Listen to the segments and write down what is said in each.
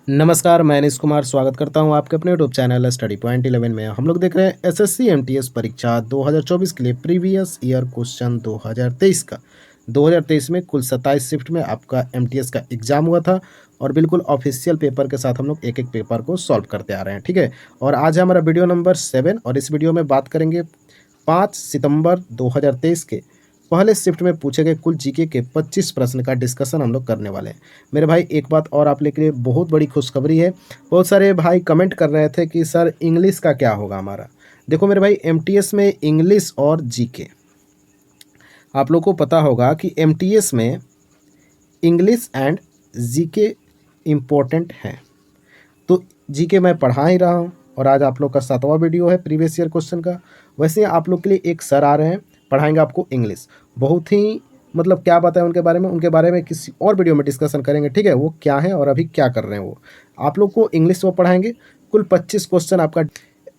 नमस्कार, मैं अनीश कुमार स्वागत करता हूं आपके अपने यूट्यूब चैनल स्टडी पॉइंट 11 में। हम लोग देख रहे हैं एसएससी एमटीएस परीक्षा 2024 के लिए प्रीवियस ईयर क्वेश्चन 2023 का। 2023 में कुल 27 शिफ्ट में आपका एमटीएस का एग्जाम हुआ था और बिल्कुल ऑफिशियल पेपर के साथ हम लोग एक एक पेपर को सॉल्व करते आ रहे हैं, ठीक है। और आज है हमारा वीडियो नंबर 7 और इस वीडियो में बात करेंगे 5 सितंबर 2023 के पहले शिफ्ट में पूछे गए कुल जीके के 25 प्रश्न का डिस्कशन हम लोग करने वाले हैं। मेरे भाई एक बात और आप लोग के लिए बहुत बड़ी खुशखबरी है। बहुत सारे भाई कमेंट कर रहे थे कि सर इंग्लिश का क्या होगा हमारा। देखो मेरे भाई, एमटीएस में इंग्लिश और जीके, आप लोग को पता होगा कि एमटीएस में इंग्लिश एंड जीके इम्पोर्टेंट हैं। तो जीके मैं पढ़ा ही रहा हूँ और आज आप लोग का 7वां वीडियो है प्रीवियस ईयर क्वेश्चन का। वैसे आप लोग के लिए एक सर आ रहे हैं, पढ़ाएंगे आपको इंग्लिश। बहुत ही मतलब क्या बताएं उनके बारे में किसी और वीडियो में डिस्कशन करेंगे, ठीक है। वो क्या है और अभी क्या कर रहे हैं वो आप लोग को इंग्लिश वो पढ़ाएंगे। कुल 25 क्वेश्चन आपका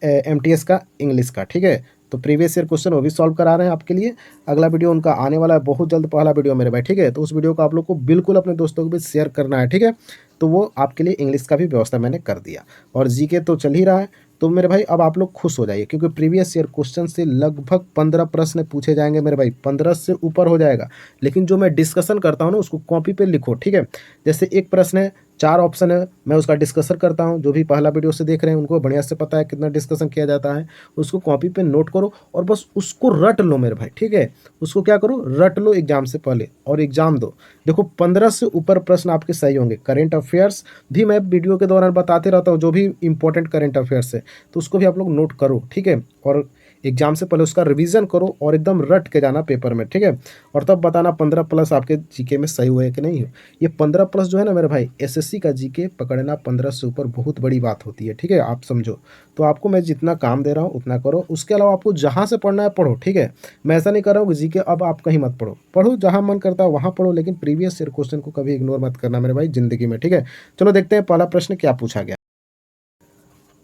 एमटीएस का इंग्लिश का, ठीक है। तो प्रीवियस ईयर क्वेश्चन वो भी सॉल्व करा रहे हैं आपके लिए। अगला वीडियो उनका आने वाला है बहुत जल्द, पहला वीडियो मेरे भाई, ठीक है। तो उस वीडियो को आप लोग को बिल्कुल अपने दोस्तों को भी शेयर करना है, ठीक है। तो वो आपके लिए इंग्लिश का भी व्यवस्था मैंने कर दिया और जीके तो चल ही रहा है। तो मेरे भाई अब आप लोग खुश हो जाइए क्योंकि प्रीवियस ईयर क्वेश्चन से लगभग 15 प्रश्न पूछे जाएंगे मेरे भाई, 15 से ऊपर हो जाएगा। लेकिन जो मैं डिस्कशन करता हूँ ना उसको कॉपी पे लिखो, ठीक है। जैसे एक प्रश्न है, 4 ऑप्शन है, मैं उसका डिस्कशन करता हूँ। जो भी पहला वीडियो से देख रहे हैं उनको बढ़िया से पता है कितना डिस्कशन किया जाता है। उसको कॉपी पे नोट करो और बस उसको रट लो मेरे भाई, ठीक है। उसको क्या करो, रट लो एग्जाम से पहले और एग्जाम दो। देखो 15 से ऊपर प्रश्न आपके सही होंगे। करेंट अफेयर्स भी मैं वीडियो के दौरान बताते रहता हूँ, जो भी इंपॉर्टेंट करेंट अफेयर्स है तो उसको भी आप लोग नोट करो, ठीक है। और एग्जाम से पहले उसका रिवीजन करो और एकदम रट के जाना पेपर में, ठीक है। और तब बताना 15 प्लस आपके जीके में सही हुए कि नहीं हो। ये 15 प्लस जो है ना मेरे भाई, एसएससी का जीके पकड़ना 15 से ऊपर बहुत बड़ी बात होती है, ठीक है। आप समझो। तो आपको मैं जितना काम दे रहा हूँ उतना करो। उसके अलावा आपको जहाँ से पढ़ना है पढ़ो, ठीक है। मैं ऐसा नहीं कर रहा हूँ कि जीके अब आप कहीं मत पढ़ो, पढ़ो जहाँ मन करता है वहाँ पढ़ो, लेकिन प्रीवियस ईयर क्वेश्चन को कभी इग्नोर मत करना मेरे भाई जिंदगी में, ठीक है। चलो देखते हैं पहला प्रश्न क्या पूछा गया।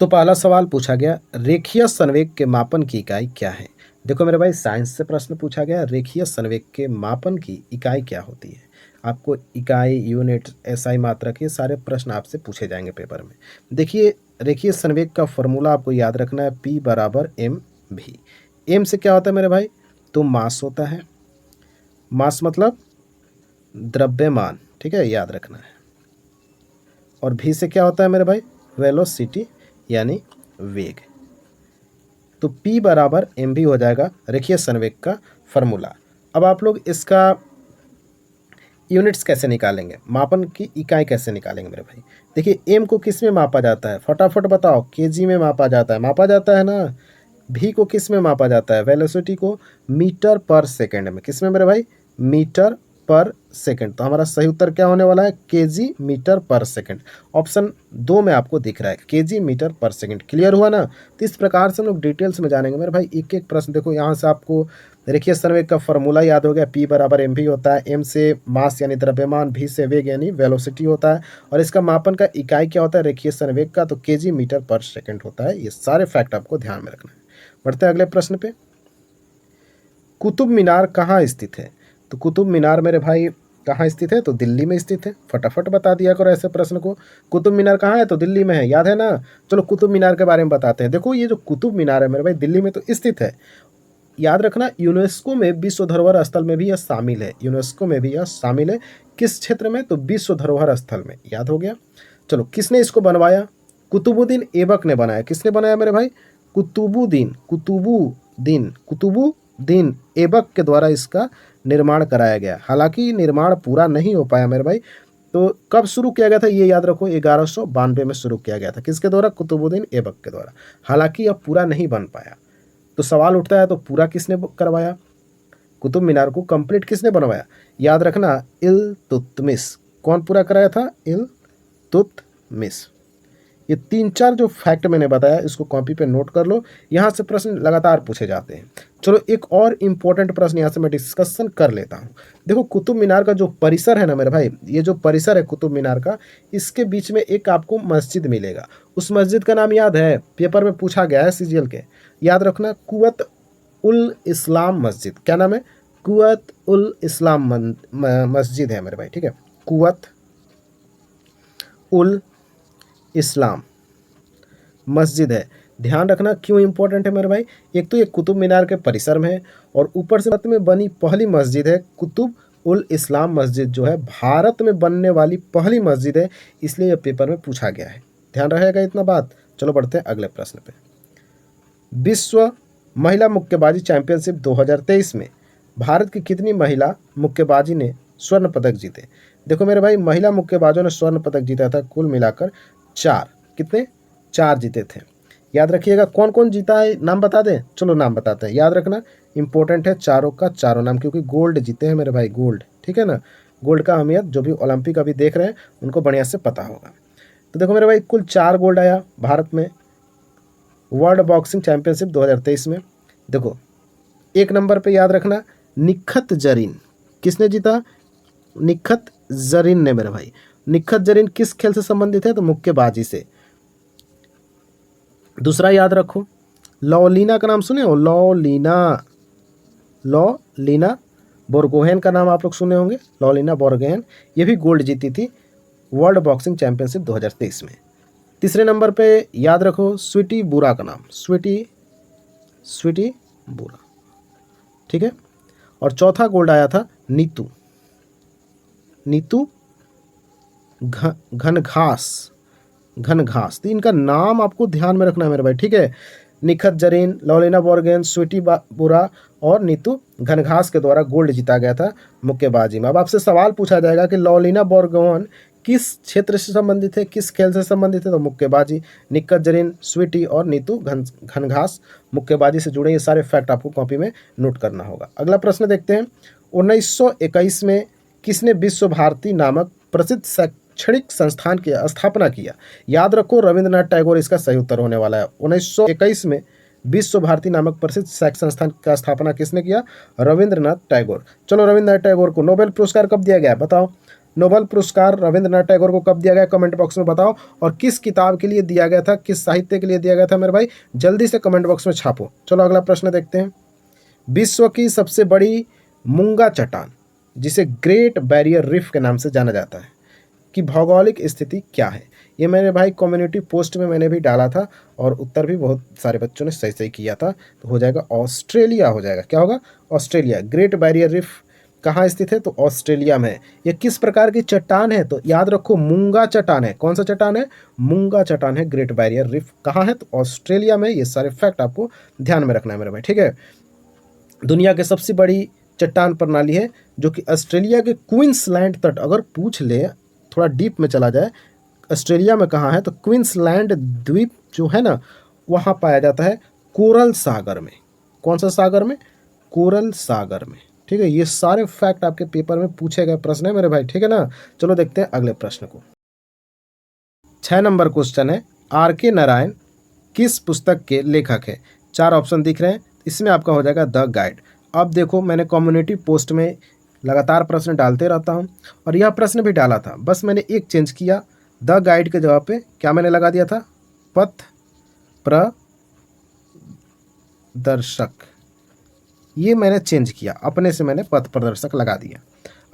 तो पहला सवाल पूछा गया, रेखीय संवेग के मापन की इकाई क्या है। देखो मेरे भाई, साइंस से प्रश्न पूछा गया, रेखीय संवेग के मापन की इकाई क्या होती है। आपको इकाई, यूनिट, एसआई, मात्रक, ये सारे प्रश्न आपसे पूछे जाएंगे पेपर में। देखिए, रेखीय संवेग का फॉर्मूला आपको याद रखना है, P बराबर एम भी। एम से क्या होता है मेरे भाई, तो मास होता है। मास मतलब द्रव्यमान, ठीक है, याद रखना है। और भी से क्या होता है मेरे भाई, वेलोसिटी यानी वेग। तो P बराबर एम भी हो जाएगा रेखीय संवेग का फॉर्मूला। अब आप लोग इसका यूनिट्स कैसे निकालेंगे, मापन की इकाई कैसे निकालेंगे मेरे भाई। देखिए, एम को किस में मापा जाता है, फटाफट बताओ। केजी में मापा जाता है ना। भी को किस में मापा जाता है, वेलोसिटी को मीटर पर सेकेंड में। किस में मेरे भाई, मीटर पर सेकेंड। तो हमारा सही उत्तर क्या होने वाला है, केजी मीटर पर सेकेंड। ऑप्शन 2 में आपको दिख रहा है केजी मीटर पर सेकेंड। क्लियर हुआ ना। तो इस प्रकार से हम लोग डिटेल्स में जानेंगे मेरे भाई, एक एक प्रश्न। देखो यहाँ से आपको रेखीय संवेग का फॉर्मूला याद हो गया, P बराबर एम भी होता है। एम से मास यानी द्रव्यमान, भी से वेग यानी वेलोसिटी होता है। और इसका मापन का इकाई क्या होता है रेखीय संवेग का, तो केजी मीटर पर सेकेंड होता है। ये सारे फैक्ट आपको ध्यान में रखना है। बढ़ते हैं अगले प्रश्न पे। कुतुब मीनार कहाँ स्थित है। तो कुतुब मीनार मेरे भाई कहाँ स्थित है, तो दिल्ली में स्थित है। फटाफट बता दिया करो ऐसे प्रश्न को। कुतुब मीनार कहाँ है, तो दिल्ली में है, याद है ना। चलो कुतुब मीनार के बारे में बताते हैं। देखो ये जो कुतुब मीनार है मेरे भाई, दिल्ली में तो स्थित है। याद रखना, यूनेस्को में विश्व धरोहर स्थल में भी यह शामिल है। यूनेस्को में भी यह शामिल है। किस क्षेत्र में, तो विश्व धरोहर स्थल में। याद हो गया। चलो, किसने इसको बनवाया, कुतुबुद्दीन ऐबक ने बनाया। किसने बनाया मेरे भाई, कुतुबुद्दीन ऐबक के द्वारा इसका निर्माण कराया गया। हालांकि निर्माण पूरा नहीं हो पाया मेरे भाई। तो कब शुरू किया गया था ये याद रखो, 1192 में शुरू किया गया था। किसके द्वारा, कुतुबुद्दीन ऐबक के द्वारा। हालांकि यह पूरा नहीं बन पाया। तो सवाल उठता है, तो पूरा किसने करवाया, कुतुब मीनार को कंप्लीट किसने बनवाया। याद रखना, इल्तुतमिश। कौन पूरा कराया था, इल्तुतमिश। ये 3-4 जो फैक्ट मैंने बताया इसको कॉपी पे नोट कर लो। यहाँ से प्रश्न लगातार पूछे जाते हैं। चलो एक और इम्पोर्टेंट प्रश्न यहाँ से मैं डिस्कशन कर लेता हूँ। देखो कुतुब मीनार का जो परिसर है ना मेरे भाई, ये जो परिसर है कुतुब मीनार का, इसके बीच में एक आपको मस्जिद मिलेगा। उस मस्जिद का नाम याद है, पेपर में पूछा गया है सीजीएल के। याद रखना, कुवत उल इस्लाम मस्जिद। क्या नाम है, कुवत उल इस्लाम मस्जिद है मेरे भाई, ठीक है। कुवत उल इस्लाम मस्जिद है। ध्यान रखना क्यों इंपॉर्टेंट है मेरे भाई, एक तो ये कुतुब मीनार के परिसर में है और ऊपर से भारत में बनी पहली मस्जिद है। कुतुब उल इस्लाम मस्जिद जो है भारत में बनने वाली पहली मस्जिद है, इसलिए यह पेपर में पूछा गया है। ध्यान रहेगा इतना बात। चलो बढ़ते हैं अगले प्रश्न पे। विश्व महिला मुक्केबाजी चैंपियनशिप 2023 में भारत की कितनी महिला मुक्केबाजी ने स्वर्ण पदक जीते। देखो मेरे भाई, महिला मुक्केबाजों ने स्वर्ण पदक जीता था कुल मिलाकर 4। कितने? 4 जीते थे। याद रखिएगा कौन कौन जीता है, नाम बता दें। चलो नाम बताते हैं, याद रखना इंपॉर्टेंट है चारों का चारों नाम, क्योंकि गोल्ड जीते हैं मेरे भाई, गोल्ड। ठीक है ना, गोल्ड का अहमियत जो भी ओलंपिक अभी देख रहे हैं उनको बढ़िया से पता होगा। तो देखो मेरे भाई, कुल 4 गोल्ड आया भारत में वर्ल्ड बॉक्सिंग चैंपियनशिप 2023 में। देखो 1 नंबर पे याद रखना निखत जरीन। किसने जीता? निखत जरीन ने मेरे भाई। निखत जरीन किस खेल से संबंधित है? तो मुक्केबाजी से। दूसरा याद रखो, लॉलीना का नाम सुने हो? लॉलीना बोरगोहेन का नाम आप लोग सुने होंगे, लॉलीना बोरगोहेन। ये भी गोल्ड जीती थी वर्ल्ड बॉक्सिंग चैंपियनशिप 2023 में। तीसरे नंबर पे याद रखो स्वीटी बुरा का नाम, स्वीटी बुरा। ठीक है। और चौथा गोल्ड आया था नीतू घनघास। तो इनका नाम आपको ध्यान में रखना है मेरे भाई। ठीक है, निखत जरीन, लॉलीना बोरगोहेन, स्वीटी बुरा और नीतू घनघास के द्वारा गोल्ड जीता गया था मुक्केबाजी में। अब आपसे सवाल पूछा जाएगा कि लॉलीना बोरगोहेन किस क्षेत्र से संबंधित है, किस खेल से संबंधित है? तो मुक्केबाजी। निखत जरीन, स्वीटी और नीतू घनघास मुक्केबाजी से जुड़े। ये सारे फैक्ट आपको कॉपी में नोट करना होगा। अगला प्रश्न देखते हैं। 1921 में किसने विश्व भारती नामक प्रसिद्ध शैक्षणिक संस्थान की स्थापना किया? याद रखो रविंद्रनाथ टैगोर इसका सही उत्तर होने वाला है। 1921 में विश्व भारती नामक प्रसिद्ध शैक्षणिक संस्थान का स्थापना किसने किया? रविंद्रनाथ टैगोर। चलो रविंद्रनाथ टैगोर को नोबेल पुरस्कार कब दिया गया बताओ? नोबेल पुरस्कार रविंद्रनाथ टैगोर को कब दिया गया, कमेंट बॉक्स में बताओ। और किस किताब के लिए दिया गया था, किस साहित्य के लिए दिया गया था मेरे भाई, जल्दी से कमेंट बॉक्स में छापो। चलो अगला प्रश्न देखते हैं। विश्व की सबसे बड़ी मूंगा चट्टान जिसे ग्रेट बैरियर रीफ के नाम से जाना जाता है की भौगोलिक स्थिति क्या है? ये मेरे भाई कम्युनिटी पोस्ट में मैंने भी डाला था और उत्तर भी बहुत सारे बच्चों ने सही सही किया था। तो हो जाएगा ऑस्ट्रेलिया, हो जाएगा। क्या होगा? ऑस्ट्रेलिया। ग्रेट बैरियर रीफ कहाँ स्थित है? तो ऑस्ट्रेलिया में है। ये किस प्रकार की चट्टान है? तो याद रखो मूंगा चट्टान है। कौन सा चट्टान है? मूंगा चट्टान है। ग्रेट बैरियर रीफ कहाँ है? तो ऑस्ट्रेलिया में। ये सारे फैक्ट आपको ध्यान में रखना है मेरे भाई। ठीक है। दुनिया की सबसे बड़ी चट्टान प्रणाली है जो कि ऑस्ट्रेलिया के क्वींसलैंड तट, अगर पूछ ले थोड़ा डीप में चला जाए, ऑस्ट्रेलिया में कहाँ है? तो क्वींसलैंड द्वीप जो है ना वहाँ पाया जाता है कोरल सागर में। कौन सा सागर में? कोरल सागर में। ठीक है, ये सारे फैक्ट आपके पेपर में पूछे गए प्रश्न है मेरे भाई। ठीक है ना। चलो देखते हैं अगले प्रश्न को। 6 नंबर क्वेश्चन है, R.K. नारायण किस पुस्तक के लेखक है? 4 ऑप्शन दिख रहे हैं, इसमें आपका हो जाएगा द गाइड। अब देखो मैंने कम्युनिटी पोस्ट में लगातार प्रश्न डालते रहता हूँ और यह प्रश्न भी डाला था, बस मैंने एक चेंज किया। द गाइड के जवाब पे क्या मैंने लगा दिया था? पथ प्रदर्शक। ये मैंने चेंज किया, अपने से मैंने पथ प्रदर्शक लगा दिया।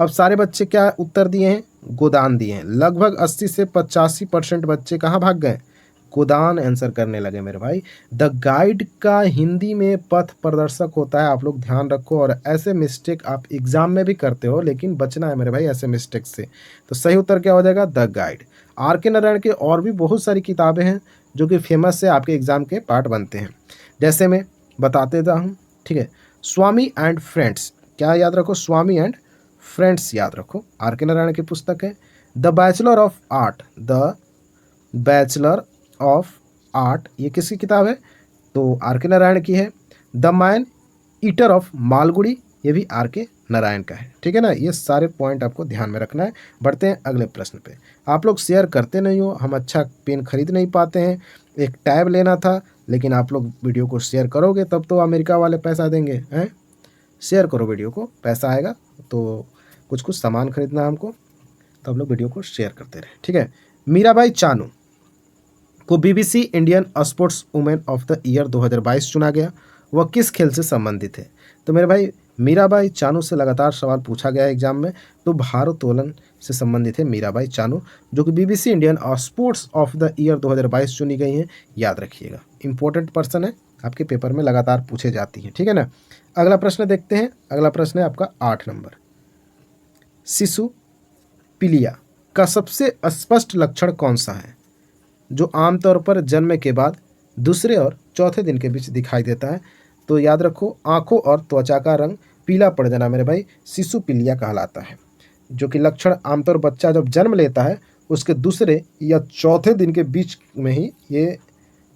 अब सारे बच्चे क्या उत्तर दिए हैं? गोदान दिए हैं। लगभग 80 से 85% बच्चे कहाँ भाग गए? गोदान आंसर करने लगे मेरे भाई। द गाइड का हिंदी में पथ प्रदर्शक होता है, आप लोग ध्यान रखो। और ऐसे मिस्टेक आप एग्जाम में भी करते हो, लेकिन बचना है मेरे भाई ऐसे मिस्टेक से। तो सही उत्तर क्या हो जाएगा? The guide. R.K. नारायण के और भी बहुत सारी किताबें हैं जो कि फेमस है, आपके एग्जाम के पार्ट बनते हैं। जैसे मैं बताते हूँ। ठीक है, स्वामी एंड फ्रेंड्स, क्या याद रखो? स्वामी एंड फ्रेंड्स याद रखो। R.K. नारायण की पुस्तक है। The bachelor of art, the bachelor of art ये किसकी किताब है? तो R.K. नारायण की है। The man eater of Malgudi ये भी R.K. नारायण का है। ठीक है ना। ये सारे पॉइंट आपको ध्यान में रखना है। बढ़ते हैं अगले प्रश्न पे। आप लोग शेयर करते नहीं हो, हम अच्छा पेन खरीद नहीं पाते हैं। एक टैब लेना था, लेकिन आप लोग वीडियो को शेयर करोगे तब तो अमेरिका वाले पैसा देंगे हैं। शेयर करो वीडियो को, पैसा आएगा तो कुछ कुछ सामान खरीदना हमको, तो आप लोग वीडियो को शेयर करते रहे। ठीक है। मीराबाई चानू को BBC Indian sports women of the year 2022 चुना गया। वह किस खेल से संबंधित है? तो मेरे भाई मीराबाई चानू से लगातार सवाल पूछा गया है एग्जाम में, तो भारोत्तोलन से संबंधित है मीराबाई चानू, जो कि बीबीसी इंडियन और स्पोर्ट्स ऑफ द ईयर 2022 चुनी गई हैं, याद रखिएगा। इंपॉर्टेंट पर्सन है, आपके पेपर में लगातार पूछे जाती हैं, ठीक है ना। अगला प्रश्न देखते हैं। अगला प्रश्न है आपका 8 नंबर। शिशु पीलिया का सबसे स्पष्ट लक्षण कौन सा है, जो आमतौर पर जन्म के बाद दूसरे और चौथे दिन के बीच दिखाई देता है? तो याद रखो, आंखों और त्वचा का रंग पीला पड़ जाना मेरे भाई शिशु पीलिया कहलाता है, जो कि लक्षण आमतौर बच्चा जब जन्म लेता है उसके दूसरे या चौथे दिन के बीच में ही ये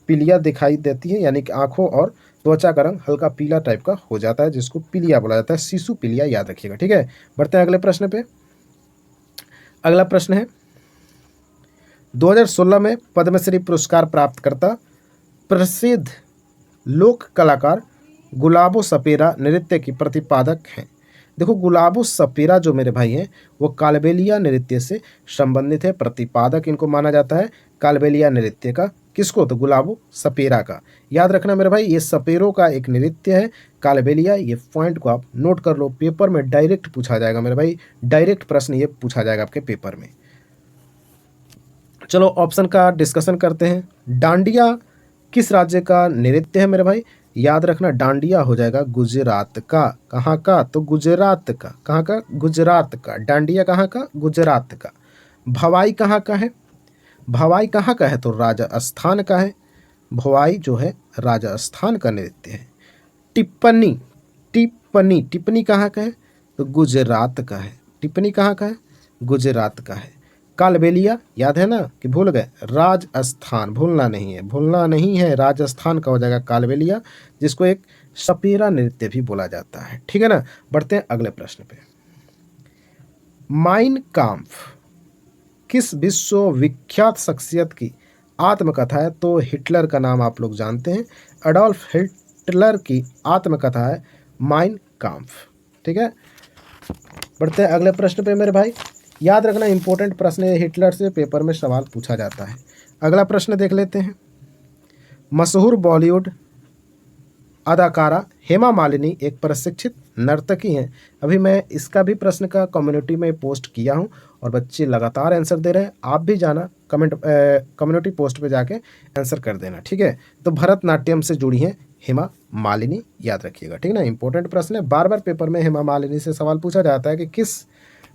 पीलिया दिखाई देती है, यानी कि आंखों और त्वचा का रंग हल्का पीला टाइप का हो जाता है, जिसको पीलिया बोला जाता है, शिशु पीलिया, याद रखिएगा, ठीक है। बढ़ते हैं अगले प्रश्न पे। अगला प्रश्न है 2016 में पद्मश्री पुरस्कार प्राप्त करता प्रसिद्ध लोक कलाकार गुलाबो सपेरा नृत्य की प्रतिपादक हैं। देखो, गुलाबो सपेरा जो मेरे भाई हैं वो कालबेलिया नृत्य से संबंधित है, प्रतिपादक इनको माना जाता है कालबेलिया नृत्य का। किसको? तो गुलाबो सपेरा का। याद रखना मेरे भाई, ये सपेरों का एक नृत्य है कालबेलिया। ये पॉइंट को आप नोट कर लो, पेपर में डायरेक्ट पूछा जाएगा मेरे भाई, डायरेक्ट प्रश्न ये पूछा जाएगा आपके पेपर में। चलो ऑप्शन का डिस्कशन करते हैं। डांडिया किस राज्य का नृत्य है मेरे भाई? याद रखना, डांडिया हो जाएगा गुजरात का। कहाँ का? तो गुजरात का। कहाँ का? गुजरात का। डांडिया कहाँ का? गुजरात का। भवाई कहाँ का है? भवाई कहाँ का है? तो राजस्थान का है। भवाई जो है राजस्थान का नृत्य है। टिप्पणी टिप्पणी टिप्पणी कहाँ का है? तो गुजरात का है। टिप्पणी कहाँ का है? गुजरात का है। कालबेलिया याद है ना कि भूल गए? राजस्थान, भूलना नहीं है, भूलना नहीं है, राजस्थान का हो जाएगा कालबेलिया, जिसको एक सपेरा नृत्य भी बोला जाता है, ठीक है ना। बढ़ते हैं अगले प्रश्न पे। माइन काम्फ किस विश्वविख्यात शख्सियत की आत्मकथा है? तो हिटलर का नाम आप लोग जानते हैं, एडोल्फ हिटलर की आत्मकथा है माइन काम्फ, ठीक है। बढ़ते हैं अगले प्रश्न पे मेरे भाई। याद रखना, इंपॉर्टेंट प्रश्न है, हिटलर से पेपर में सवाल पूछा जाता है। अगला प्रश्न देख लेते हैं। मशहूर बॉलीवुड अदाकारा हेमा मालिनी एक प्रशिक्षित नर्तकी हैं। अभी मैं इसका भी प्रश्न का कम्युनिटी में पोस्ट किया हूं और बच्चे लगातार आंसर दे रहे हैं। आप भी जाना कम्युनिटी पोस्ट पे जाके आंसर कर देना, ठीक है। तो भरतनाट्यम से जुड़ी हैं हेमा मालिनी, याद रखिएगा, ठीक है ना। इंपॉर्टेंट प्रश्न है, बार बार पेपर में हेमा मालिनी से सवाल पूछा जाता है कि किस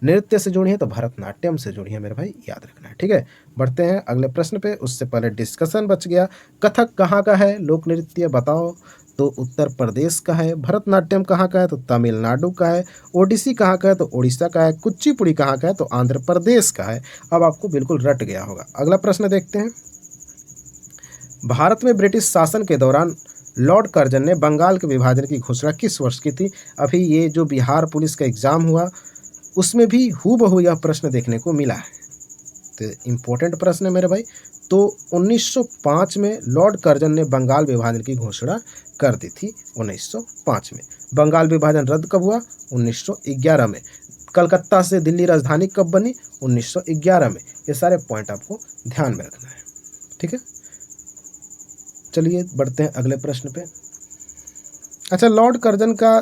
नृत्य से जुड़ी है, तो भरतनाट्यम से जुड़ी है मेरे भाई, याद रखना है, ठीक है। बढ़ते हैं अगले प्रश्न पे। उससे पहले डिस्कशन बच गया। कथक कहाँ का है? लोक नृत्य बताओ, तो उत्तर प्रदेश का है। भरतनाट्यम कहाँ का है? तो तमिलनाडु का है। ओडिसी कहाँ का है? तो उड़ीसा का है। कुचिपुड़ी कहाँ का है? तो आंध्र प्रदेश का है। अब आपको बिल्कुल रट गया होगा। अगला प्रश्न देखते हैं। भारत में ब्रिटिश शासन के दौरान लॉर्ड कर्जन ने बंगाल के विभाजन की घोषणा किस वर्ष की थी? अभी ये जो बिहार पुलिस का एग्जाम हुआ उसमें भी हूबहू यह प्रश्न देखने को मिला है, तो इम्पोर्टेंट प्रश्न है मेरे भाई। तो 1905 में लॉर्ड कर्जन ने बंगाल विभाजन की घोषणा कर दी थी। 1905 में बंगाल विभाजन रद्द कब हुआ? 1911 में। कलकत्ता से दिल्ली राजधानी कब बनी? 1911 में। ये सारे पॉइंट आपको ध्यान में रखना है, ठीक है। चलिए बढ़ते हैं अगले प्रश्न पे। अच्छा, लॉर्ड कर्जन का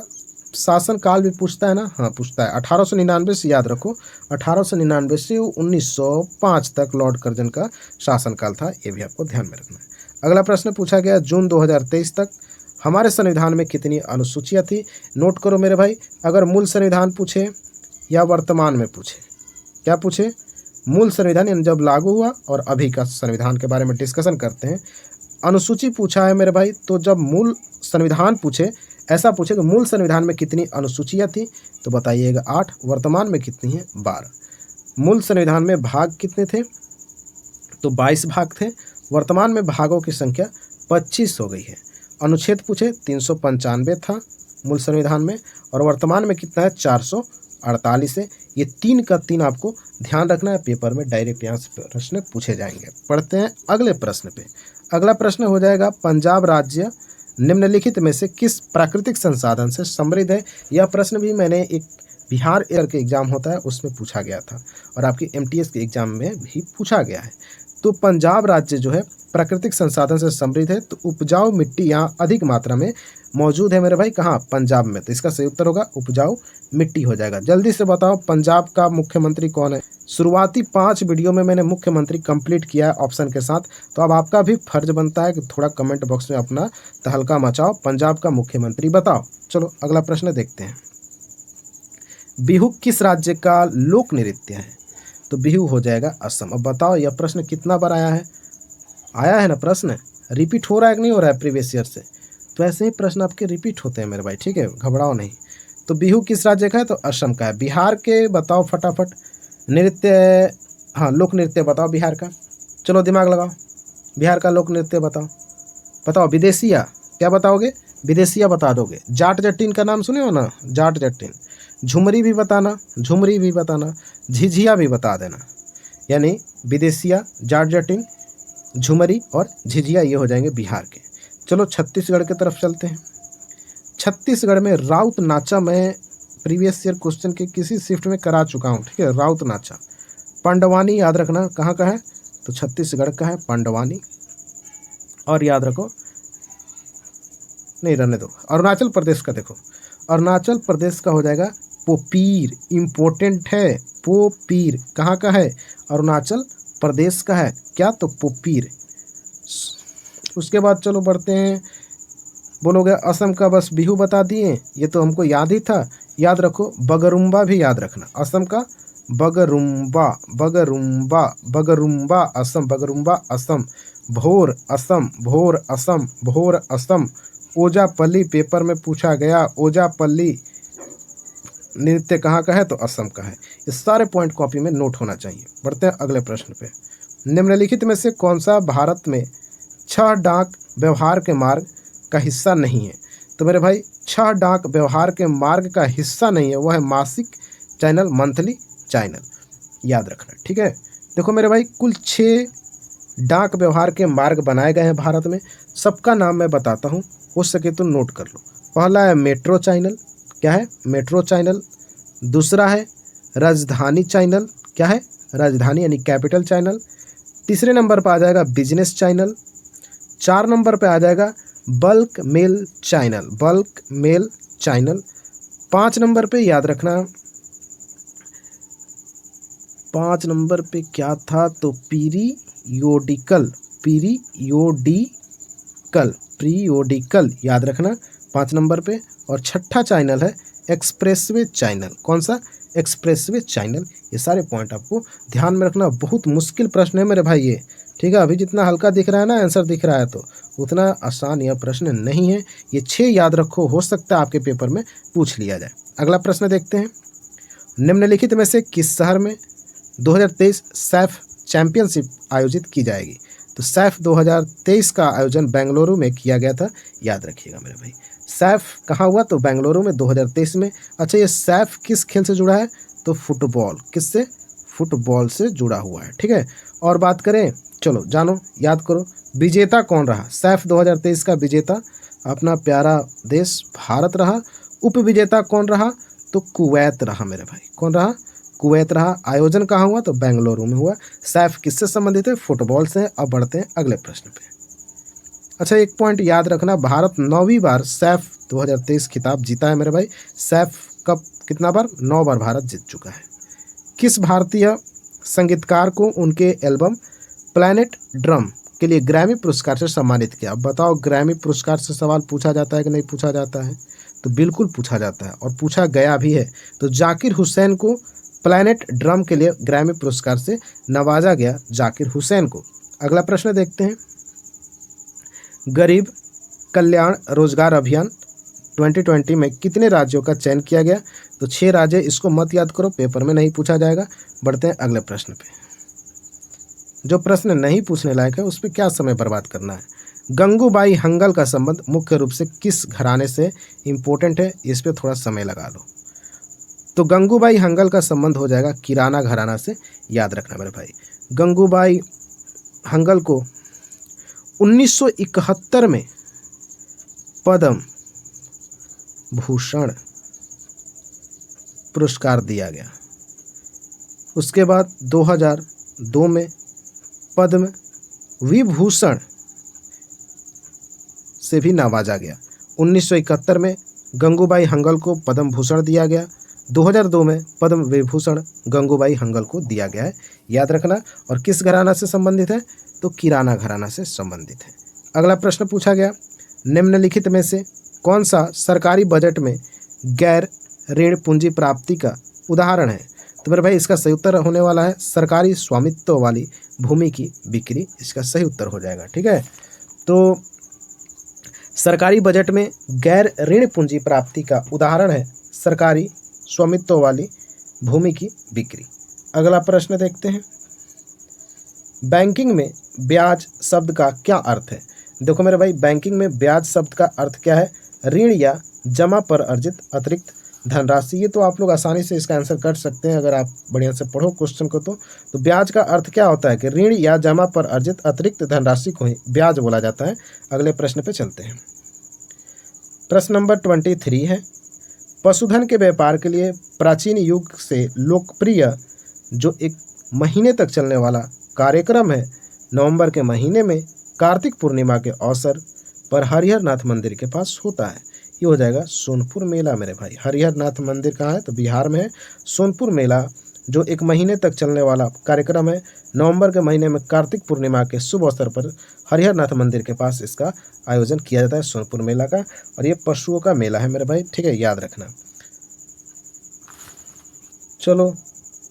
शासन काल भी पूछता है ना? हाँ पूछता है। 1899 से, याद रखो, 1899 से 1905 तक लॉर्ड कर्जन का शासनकाल था, ये भी आपको ध्यान में रखना है। अगला प्रश्न पूछा गया, जून 2023 तक हमारे संविधान में कितनी अनुसूचियाँ थी? नोट करो मेरे भाई, अगर मूल संविधान पूछे या वर्तमान में पूछे, क्या पूछे? मूल संविधान यानी जब लागू हुआ, और अभी का संविधान के बारे में डिस्कशन करते हैं। अनुसूची पूछा है मेरे भाई, तो जब मूल संविधान पूछे, ऐसा पूछे कि मूल संविधान में कितनी अनुसूचियाँ थी, तो बताइएगा 8। वर्तमान में कितनी है? 12। मूल संविधान में भाग कितने थे? तो 22 भाग थे। वर्तमान में भागों की संख्या 25 हो गई है। अनुच्छेद पूछे 395 था मूल संविधान में, और वर्तमान में कितना है? 448 है। ये 3 का 3 आपको ध्यान रखना है, पेपर में डायरेक्ट यहाँ से प्रश्न पूछे जाएंगे। पढ़ते हैं अगले प्रश्न पे। अगला प्रश्न हो जाएगा, पंजाब राज्य निम्नलिखित में से किस प्राकृतिक संसाधन से समृद्ध है? यह प्रश्न भी मैंने एक बिहार एयर के एग्जाम होता है उसमें पूछा गया था, और आपकी MTS के एग्जाम में भी पूछा गया है। तो पंजाब राज्य जो है प्राकृतिक संसाधन से समृद्ध है, तो उपजाऊ मिट्टी यहाँ अधिक मात्रा में मौजूद है मेरे भाई, कहाँ, पंजाब में। तो इसका सही उत्तर होगा उपजाऊ मिट्टी हो जाएगा। जल्दी से बताओ पंजाब का मुख्यमंत्री कौन है। शुरुआती 5 वीडियो में मैंने मुख्यमंत्री कंप्लीट किया है ऑप्शन के साथ, तो अब आपका भी फर्ज बनता है कि थोड़ा कमेंट बॉक्स में अपना तहलका मचाओ, पंजाब का मुख्यमंत्री बताओ। चलो अगला प्रश्न देखते हैं। बिहू किस राज्य का लोक नृत्य है। तो बिहू हो जाएगा असम। अब बताओ यह प्रश्न कितना बार आया है, आया है ना प्रश्न, रिपीट हो रहा है कि नहीं हो रहा है प्रीवियस ईयर से। तो ऐसे ही प्रश्न आपके रिपीट होते हैं मेरे भाई, ठीक है, घबराओ नहीं। तो बिहू किस राज्य का है, तो असम का है। बिहार के बताओ फटाफट नृत्य, हाँ लोक नृत्य बताओ बिहार का। चलो दिमाग लगाओ, बिहार का लोक नृत्य बताओ। बताओ विदेशिया, क्या बताओगे, विदेशिया बता दोगे। जाट जट्टिन का नाम सुने हो ना, जाट जट्टिन। झुमरी भी बताना, झुमरी भी बताना, झिझिया भी बता देना। यानी विदेशिया, जाट जटिन, झुमरी और झिझिया ये हो जाएंगे बिहार के। चलो छत्तीसगढ़ की तरफ चलते हैं। छत्तीसगढ़ में राउत नाचा मैं प्रीवियस ईयर क्वेश्चन के किसी शिफ्ट में करा चुका हूँ, ठीक है। राउत नाचा पांडवानी याद रखना कहाँ का है, तो छत्तीसगढ़ का है पांडवानी। और याद रखो, नहीं रहने दो, अरुणाचल प्रदेश का देखो, अरुणाचल प्रदेश का हो जाएगा पोपीर। इम्पोर्टेंट है, पोपीर कहाँ का है, अरुणाचल प्रदेश का है क्या, तो पोपीर। उसके बाद चलो बढ़ते हैं, बोलोगे असम का बस बिहू बता दिए, ये तो हमको याद ही था। याद रखो बगरुम्बा भी याद रखना, असम का बगरुम्बा, बगरुम्बा, बगरुम्बा असम, बगरुम्बा असम। भोर असम, भोर असम, भोर असम। ओजापल्ली पेपर में पूछा गया, ओजापल्ली नृत्य कहाँ का है, तो असम का है। ये सारे पॉइंट कॉपी में नोट होना चाहिए। बढ़ते हैं अगले प्रश्न पे। निम्नलिखित में से कौन सा भारत में 6 डाक व्यवहार के मार्ग का हिस्सा नहीं है। तो मेरे भाई 6 डाक व्यवहार के मार्ग का हिस्सा नहीं है, वह है मासिक चैनल, मंथली चैनल, याद रखना, ठीक है। देखो मेरे भाई कुल 6 डाक व्यवहार के मार्ग बनाए गए हैं भारत में। सबका नाम मैं बताता हूँ, हो सके तो नोट कर लो। पहला है मेट्रो चैनल, क्या है, मेट्रो चैनल। दूसरा है राजधानी चैनल, क्या है, राजधानी यानी कैपिटल चैनल। तीसरे नंबर पर आ जाएगा बिजनेस चैनल। 4 नंबर पे आ जाएगा bulk mail channel, bulk mail channel. 5 number पे याद रखना, 5 नंबर पे क्या था, तो पीरियोडिकल, पीरियोडिकल, पीरियोडिकल याद रखना 5 नंबर पे। और छठा चैनल है एक्सप्रेसवे चैनल। कौन सा, एक्सप्रेसवे चैनल। ये सारे पॉइंट आपको ध्यान में रखना। बहुत मुश्किल प्रश्न है मेरे भाई ये, ठीक है। अभी जितना हल्का दिख रहा है ना आंसर दिख रहा है, तो उतना आसान यह प्रश्न नहीं है। ये 6 याद रखो, हो सकता है आपके पेपर में पूछ लिया जाए। अगला प्रश्न देखते हैं। निम्नलिखित में से किस शहर में 2023 सैफ चैंपियनशिप आयोजित की जाएगी। तो सैफ 2023 का आयोजन बेंगलुरु में किया गया था, याद रखिएगा मेरे भाई। सैफ कहाँ हुआ, तो बेंगलुरु में 2023 में। अच्छा ये सैफ किस खेल से जुड़ा है, तो फुटबॉल, किससे, फुटबॉल से जुड़ा हुआ है, ठीक है। और बात करें, चलो जानो याद करो, विजेता कौन रहा। सैफ 2023 का विजेता अपना प्यारा देश भारत रहा। उप विजेता कौन रहा, तो कुवैत रहा मेरे भाई। कौन रहा, कुवैत रहा। आयोजन कहाँ हुआ, तो बेंगलुरु में हुआ। सैफ किससे संबंधित है, फुटबॉल से। अब बढ़ते हैं अगले प्रश्न पे। अच्छा एक पॉइंट याद रखना, भारत 9वीं बार सैफ 2023 खिताब जीता है मेरे भाई। सैफ कप कितना बार, 9 बार भारत जीत चुका है। किस भारतीय संगीतकार को उनके एल्बम प्लैनेट ड्रम के लिए ग्रैमी पुरस्कार से सम्मानित किया। अब बताओ ग्रैमी पुरस्कार से सवाल पूछा जाता है कि नहीं पूछा जाता है, तो बिल्कुल पूछा जाता है और पूछा गया भी है। तो जाकिर हुसैन को प्लैनेट ड्रम के लिए ग्रैमी पुरस्कार से नवाजा गया, जाकिर हुसैन को। अगला प्रश्न देखते हैं। गरीब कल्याण रोजगार अभियान 2020 में कितने राज्यों का चयन किया गया, तो 6 राज्य। इसको मत याद करो, पेपर में नहीं पूछा जाएगा। बढ़ते हैं अगले प्रश्न पे। जो प्रश्न नहीं पूछने लायक है उस पर क्या समय बर्बाद करना है। गंगूबाई हंगल का संबंध मुख्य रूप से किस घराने से इम्पोर्टेंट है, इस पे थोड़ा समय लगा लो। तो गंगूबाई हंगल का संबंध हो जाएगा किराना घराना से, याद रखना मेरे भाई। गंगूबाई हंगल को 1971 में पद्म भूषण पुरस्कार दिया गया। उसके बाद 2002 में पद्म विभूषण से भी नवाजा गया। 1971 में गंगूबाई हंगल को पद्म भूषण दिया गया। 2002 में पद्म विभूषण गंगूबाई हंगल को दिया गया है, याद रखना। और किस घराना से संबंधित है? तो किराना घराना से संबंधित है। अगला प्रश्न पूछा गया, निम्नलिखित में से कौन सा सरकारी बजट में गैर ऋण पूंजी प्राप्ति का उदाहरण है? तो मेरे भाई इसका सही उत्तर होने वाला है सरकारी स्वामित्व वाली भूमि की बिक्री, इसका सही उत्तर हो जाएगा। ठीक है, तो सरकारी बजट में गैर ऋण पूंजी प्राप्ति का उदाहरण है सरकारी स्वामित्व वाली भूमि की बिक्री। अगला प्रश्न देखते हैं, बैंकिंग में ब्याज शब्द का क्या अर्थ है? देखो मेरे भाई, बैंकिंग में ब्याज शब्द का अर्थ क्या है? ऋण या जमा पर अर्जित अतिरिक्त धनराशि। ये तो आप लोग आसानी से इसका आंसर कर सकते हैं अगर आप बढ़िया से पढ़ो क्वेश्चन को। तो ब्याज का अर्थ क्या होता है कि ऋण या जमा पर अर्जित अतिरिक्त धनराशि को ही ब्याज बोला जाता है। अगले प्रश्न पे चलते हैं। प्रश्न नंबर 23 है, पशुधन के व्यापार के लिए प्राचीन युग से लोकप्रिय जो एक महीने तक चलने वाला कार्यक्रम है, नवंबर के महीने में कार्तिक पूर्णिमा के अवसर पर हरिहर नाथ मंदिर के पास होता है। ये हो जाएगा सोनपुर मेला मेरे भाई। हरिहर नाथ मंदिर कहाँ है? तो बिहार में है। सोनपुर मेला जो एक महीने तक चलने वाला कार्यक्रम है, नवंबर के महीने में कार्तिक पूर्णिमा के शुभ अवसर पर हरिहर नाथ मंदिर के पास इसका आयोजन किया जाता है, सोनपुर मेला का। और ये पशुओं का मेला है मेरे भाई, ठीक है, याद रखना। चलो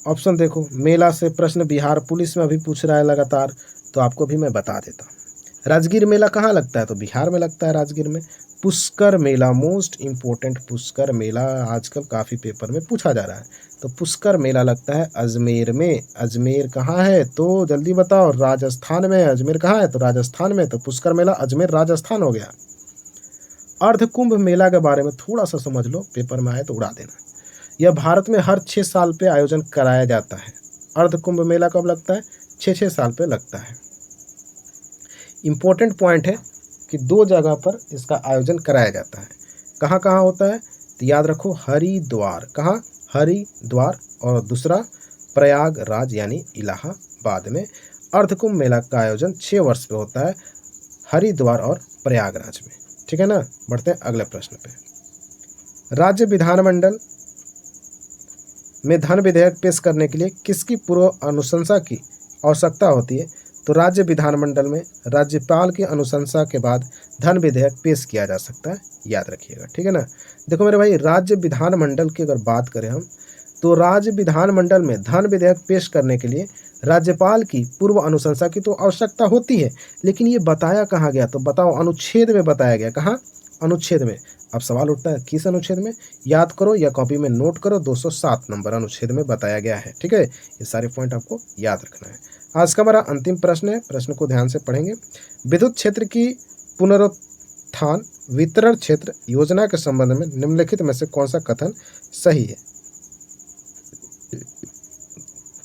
ऑप्शन देखो, मेला से प्रश्न बिहार पुलिस में अभी पूछ रहा है लगातार, तो आपको भी मैं बता देता हूँ। राजगीर मेला कहाँ लगता है? तो बिहार में लगता है, राजगीर में। पुष्कर मेला, मोस्ट इम्पोर्टेंट पुष्कर मेला आजकल काफ़ी पेपर में पूछा जा रहा है। तो पुष्कर मेला लगता है अजमेर में। अजमेर कहाँ है? तो जल्दी बताओ। राजस्थान में। अजमेर कहाँ है? तो राजस्थान में। तो पुष्कर मेला अजमेर राजस्थान हो गया। अर्धकुंभ मेला के बारे में थोड़ा सा समझ लो, पेपर में आए तो उड़ा देना। यह भारत में हर 6 साल पे आयोजन कराया जाता है। अर्धकुंभ मेला कब लगता है? 6 साल पे लगता है। इम्पोर्टेंट पॉइंट है कि 2 जगह पर इसका आयोजन कराया जाता है। कहाँ कहाँ होता है? तो याद रखो, हरिद्वार। कहाँ? हरिद्वार। और दूसरा प्रयागराज यानी इलाहाबाद में। अर्धकुंभ मेला का आयोजन 6 वर्ष पे होता है, हरिद्वार और प्रयागराज में। ठीक है ना। बढ़ते हैं अगले प्रश्न पे। राज्य विधानमंडल में धन विधेयक पेश करने के लिए किसकी पूर्व अनुशंसा की आवश्यकता होती है? तो राज्य विधानमंडल में राज्यपाल की अनुशंसा के बाद धन विधेयक पेश किया जा सकता है, याद रखिएगा। ठीक है ना। देखो मेरे भाई, राज्य विधानमंडल की अगर बात करें हम, तो राज्य विधानमंडल में धन विधेयक पेश करने के लिए राज्यपाल की पूर्व अनुशंसा की तो आवश्यकता होती है, लेकिन ये बताया कहाँ गया? तो बताओ, अनुच्छेद में बताया गया। कहाँ? अनुच्छेद में। अब सवाल उठता है किस अनुच्छेद में? याद करो या कॉपी में नोट करो, 207 नंबर अनुच्छेद में बताया गया है। ठीक है, ये सारे पॉइंट आपको याद रखना है। आज का हमारा अंतिम प्रश्न है, प्रश्न को ध्यान से पढ़ेंगे। विद्युत क्षेत्र की पुनरुत्थान वितरण क्षेत्र योजना के संबंध में निम्नलिखित में से कौन सा कथन सही है?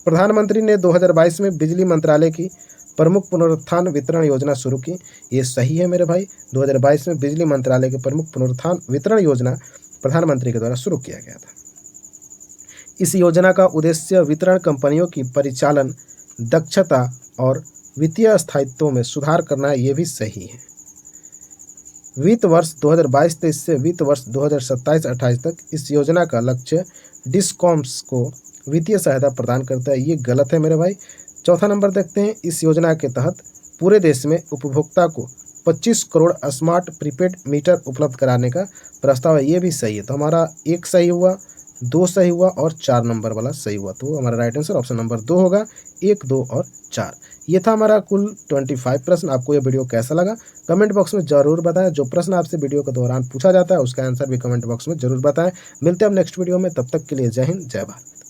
प्रधानमंत्री ने 2022 में बिजली मंत्रालय की प्रमुख पुनरुत्थान वितरण योजना शुरू की। ये सही है मेरे भाई। 2022 में बिजली मंत्रालय की प्रमुख पुनरुत्थान वितरण योजना प्रधानमंत्री के द्वारा शुरू किया गया था। इस योजना का उद्देश्य वितरण कंपनियों की परिचालन दक्षता और वित्तीय स्थायित्व में सुधार करना है। ये भी सही है। वित्त वर्ष 2022-23 से वित्त वर्ष 2027-28 तक इस योजना का लक्ष्य डिस्कॉम्स को वित्तीय सहायता प्रदान करता है। ये गलत है मेरे भाई। चौथा नंबर देखते हैं। इस योजना के तहत पूरे देश में उपभोक्ता को 25 करोड़ स्मार्ट प्रीपेड मीटर उपलब्ध कराने का प्रस्ताव है। ये भी सही है। तो हमारा 1 सही हुआ, 2 सही हुआ और 4 नंबर वाला सही हुआ। तो हमारा राइट आंसर ऑप्शन नंबर 2 होगा। 1, 2 और 4। ये था हमारा कुल 25 प्रश्न। आपको ये वीडियो कैसा लगा कमेंट बॉक्स में ज़रूर बताएं। जो प्रश्न आपसे वीडियो के दौरान पूछा जाता है उसका आंसर भी कमेंट बॉक्स में ज़रूर बताएं। मिलते हैं अब नेक्स्ट वीडियो में, तब तक के लिए जय हिंद, जय भारत।